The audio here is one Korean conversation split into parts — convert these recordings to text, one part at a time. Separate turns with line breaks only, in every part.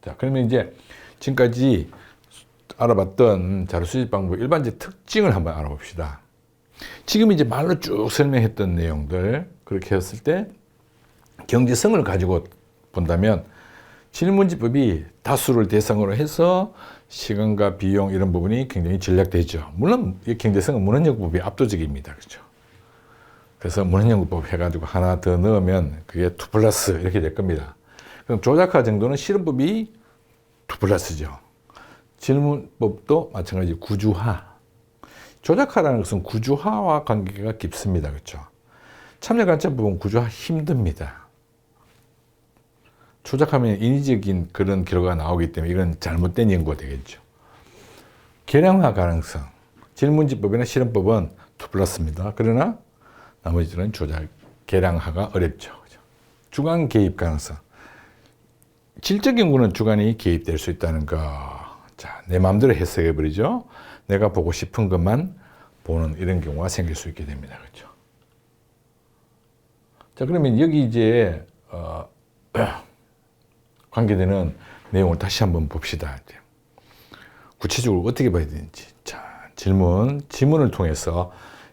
자, 그러면 이제 지금까지 알아봤던 자료 수집 방법 일반적 특징을 한번 알아봅시다. 지금 이제 말로 쭉 설명했던 내용들 그렇게 했을 때 경제성을 가지고 본다면 질문지법이 다수를 대상으로 해서 시간과 비용 이런 부분이 굉장히 전략되죠. 물론 이 경제성은 문헌연구법이 압도적입니다. 그렇죠? 그래서 문헌연구법 해가지고 하나 더 넣으면 그게 2+ 이렇게 될 겁니다. 그럼 조작화 정도는 실험법이 2+죠. 질문법도 마찬가지 구주화. 조작화라는 것은 구주화와 관계가 깊습니다. 그렇죠? 참여관찰법은 구주화 힘듭니다. 조작하면 인위적인 그런 결과가 나오기 때문에 이건 잘못된 연구가 되겠죠. 계량화 가능성. 질문지법이나 실험법은 2+입니다. 그러나 나머지는 조작, 계량화가 어렵죠. 주관 개입 가능성. 질적 연구는 주관이 개입될 수 있다는 거. 자, 내 마음대로 해석해버리죠. 내가 보고 싶은 것만 보는 이런 경우가 생길 수 있게 됩니다. 그렇죠? 자, 그러면 여기 이제, 관계되는 내용을 다시 한번 봅시다. 구체적으로 어떻게 봐야 되는지. 자, 지문을 통해서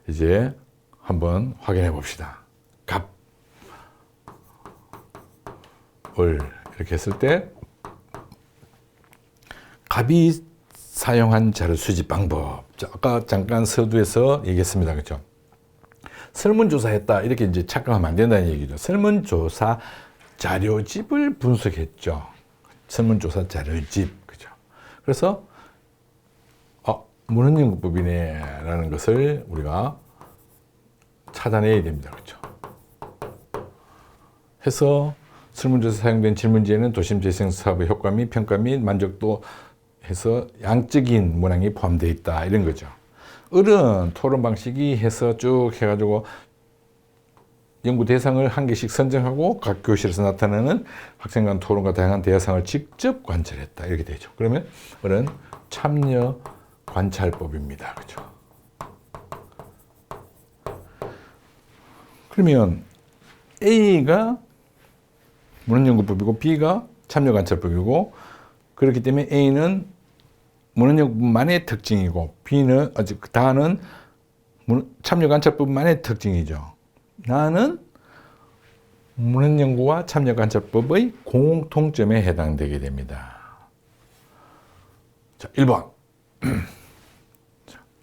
이제 한번 확인해 봅시다. 갑, 을 이렇게 했을 때 갑이 사용한 자료 수집 방법. 자, 아까 잠깐 서두에서 얘기했습니다. 그렇죠? 설문조사했다. 이렇게 이제 착각하면 안 된다는 얘기죠. 설문조사 자료집을 분석했죠. 설문조사 자료집. 그죠? 그래서, 문헌연구법이네. 라는 것을 우리가 찾아내야 됩니다. 그렇죠? 해서 설문조사에 사용된 질문지에는 도심 재생 사업의 효과 및 평가 및 만족도 해서 양적인 문항이 포함되어 있다. 이런 거죠. 을은 토론 방식이 해서 쭉 해가지고 연구 대상을 한 개씩 선정하고 각 교실에서 나타나는 학생 간 토론과 다양한 대화상을 직접 관찰했다. 이렇게 되죠. 그러면 을은 참여 관찰법입니다. 그렇죠? 그러면 A가 문헌연구법이고 B가 참여관찰법이고 그렇기 때문에 A는 문헌연구법만의 특징이고 B는 다는 참여관찰법만의 특징이죠. 나는 문헌연구와 참여관찰법의 공통점에 해당되게 됩니다. 자, 1번.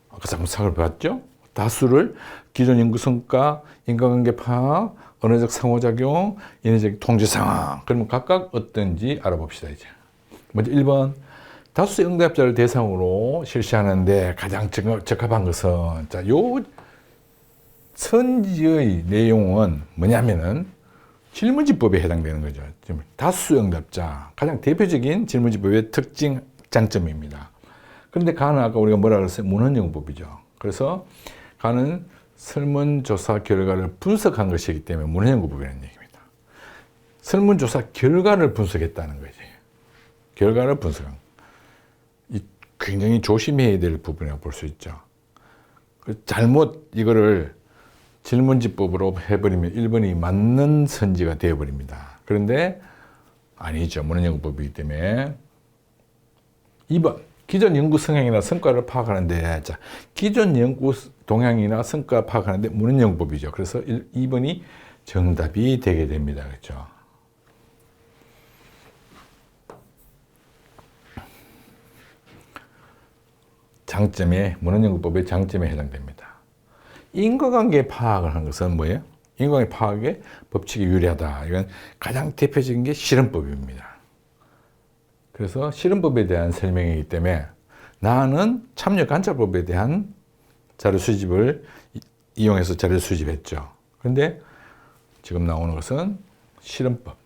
아까 잠깐 살펴봤죠? 다수를 기존 연구 성과, 인과관계 파악, 언어적 상호작용, 인해적 통제 상황. 그러면 각각 어떤지 알아봅시다, 이제. 먼저 1번. 다수 응답자를 대상으로 실시하는데 가장 적합한 것은, 자, 요 선지의 내용은 뭐냐면은 질문지법에 해당되는 거죠. 다수 응답자. 가장 대표적인 질문지법의 특징, 장점입니다. 그런데 가는 아까 우리가 뭐라 그랬어요? 문헌연구법이죠. 그래서 가는 설문조사 결과를 분석한 것이기 때문에 문헌연구법이라는 얘기입니다. 설문조사 결과를 분석했다는 거지. 결과를 분석한. 굉장히 조심해야 될 부분이라고 볼 수 있죠. 잘못 이거를 질문지법으로 해버리면 1번이 맞는 선지가 되어버립니다. 그런데 아니죠. 문헌연구법이기 때문에. 2번. 기존 연구 성향이나 성과를 파악하는데, 자, 기존 연구 동향이나 성과 파악하는데 문헌연구법이죠. 그래서 2번이 정답이 되게 됩니다. 그렇죠? 문헌연구법의 장점에 해당됩니다. 인과관계 파악을 한 것은 뭐예요? 인과관계 파악에 법칙이 유리하다. 이건 가장 대표적인 게 실험법입니다. 그래서 실험법에 대한 설명이기 때문에 나는 참여관찰법에 대한 자료 수집을 이용해서 자료 수집했죠. 그런데 지금 나오는 것은 실험법.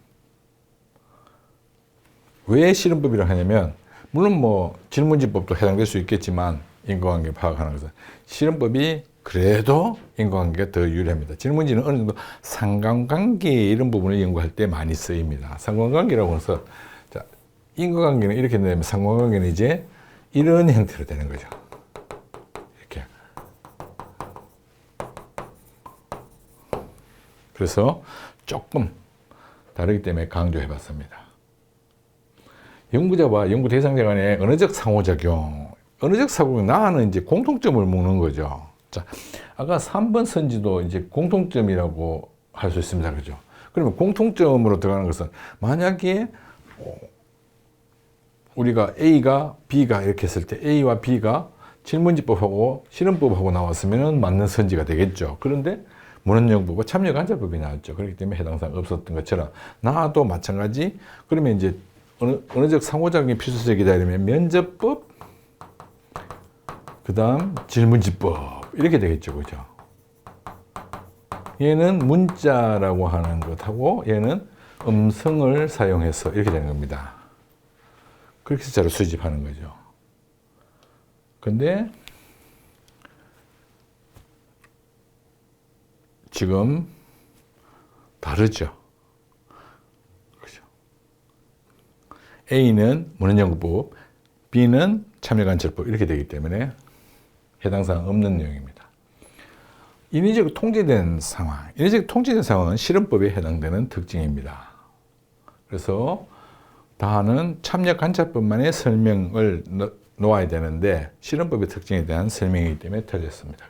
왜 실험법이라고 하냐면 물론 뭐 질문지법도 해당될 수 있겠지만 인과관계 파악하는 것은 실험법이 그래도 인과관계가 더 유리합니다. 질문지는 어느 정도 상관관계 이런 부분을 연구할 때 많이 쓰입니다. 상관관계라고 해서 인과관계는 이렇게 되면 상관관계는 이제 이런 형태로 되는 거죠. 이렇게. 그래서 조금 다르기 때문에 강조해 봤습니다. 연구자와 연구 대상자 간의 언어적 상호작용. 언어적 상호작용, 나는 이제 공통점을 묻는 거죠. 자, 아까 3번 선지도 이제 공통점이라고 할 수 있습니다. 그죠? 그러면 공통점으로 들어가는 것은 만약에 우리가 A가 B가 이렇게 했을 때 A와 B가 질문지법하고 실험법하고 나왔으면 맞는 선지가 되겠죠. 그런데 문헌연구가 참여관찰법이 나왔죠. 그렇기 때문에 해당 사항 없었던 것처럼 나도 마찬가지. 그러면 이제 언어적 상호작용이 필수적이다 이러면 면접법, 그 다음 질문지법 이렇게 되겠죠. 그죠? 얘는 문자라고 하는 것하고 얘는 음성을 사용해서 이렇게 되는 겁니다. 그렇게 해서 자료 수집하는 거죠. 근데 지금 다르죠. 그렇죠. A는 문헌연구법, B는 참여관찰법 이렇게 되기 때문에 해당 사항 없는 내용입니다. 인위적으로 통제된 상황. 인위적으로 통제된 상황은 실험법에 해당되는 특징입니다. 그래서 다는 참여관찰법만의 설명을 놓아야 되는데 실험법의 특징에 대한 설명이기 때문에 틀렸습니다.